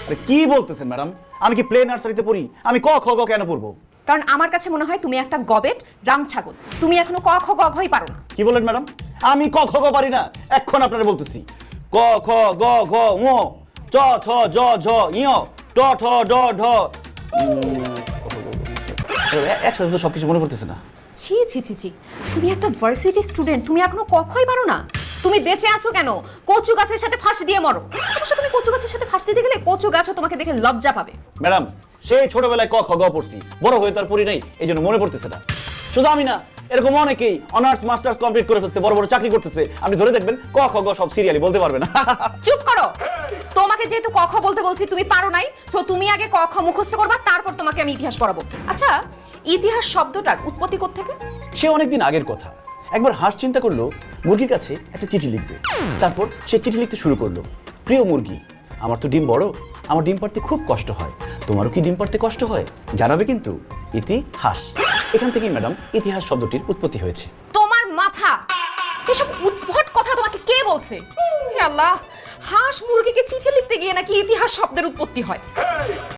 আরে কি বলতেছেন ম্যাডাম? আমি কি প্লে নার্সারিতে পড়ি? আমি ক খ গ কেন পড়বো? কারণ আমার কাছে মনে হয় তুমি একটা গবেট রাম ছাগল, তুমি এখনো ক খ গ ঘই পারো না। কি বলেন ম্যাডাম? আমি ক খ গ পারি না? এখন আপনারা বলতেছি ক খ গ ঘ ঙ চ ছ জ ঝ ঞ ট ঠ ড ঢ একসাথে তো সবকিছু মনে করতেছে না। ছি ছি ছি ছি, তুমি একটা ভার্সিটি স্টুডেন্ট, তুমি এখনো ক খই পারো না? তুমি বেঁচে আছো কেন? কচু গাছের সাথে ফাঁসি দিয়ে মরো। অবশ্য তুমি কচু গাছের সাথে ফাঁসি দিতে গেলে কচু গাছও তোমাকে দেখে লজ্জা পাবে। ম্যাডাম, সেই ছোটবেলায় ক খ গ পড়ছি, বড় হয়ে তার পড়ি নাই, এই জন্য মনে পড়তেছে না। শুধু আমি না, এরকম অনেকেই অনার্স মাস্টার্স কমপ্লিট করে ফেলছে, বড় বড় চাকরি করতেছে। আপনি ধরে দেখবেন ক খ গ সব সিরিয়ালি বলতে পারবে না। চুপ করো। তোমাকে যেহেতু ক খ বলতে বলছি, তুমি পারো নাই, সো তুমি আগে ক খ মুখস্থ করবা, তারপর তোমাকে আমি ইতিহাস পড়াবো। আচ্ছা, ইতিহাস শব্দটার উৎপত্তি কোত্থেকে? সে অনেকদিন আগের কথা। একবার হাঁস চিন্তা করলো মুরগির কাছে একটা চিঠি লিখবে। তারপর সে চিঠি লিখতে শুরু করলো, প্রিয় মুরগি, আমার তো ডিম বড়, আমার ডিম পাড়তে খুব কষ্ট হয়, তোমারও কি ডিম পাড়তে কষ্ট হয়? জানাবে কিন্তু। ইতিহাস, এখান থেকেই ম্যাডাম ইতিহাস শব্দটির উৎপত্তি হয়েছে। তোমার মাথা, এসব উদ্ভট কথা তোমাকে কে বলছে? হে আল্লাহ, হাঁস মুরগিকে চিঠি লিখতে গিয়ে নাকি ইতিহাস শব্দের উৎপত্তি হয়?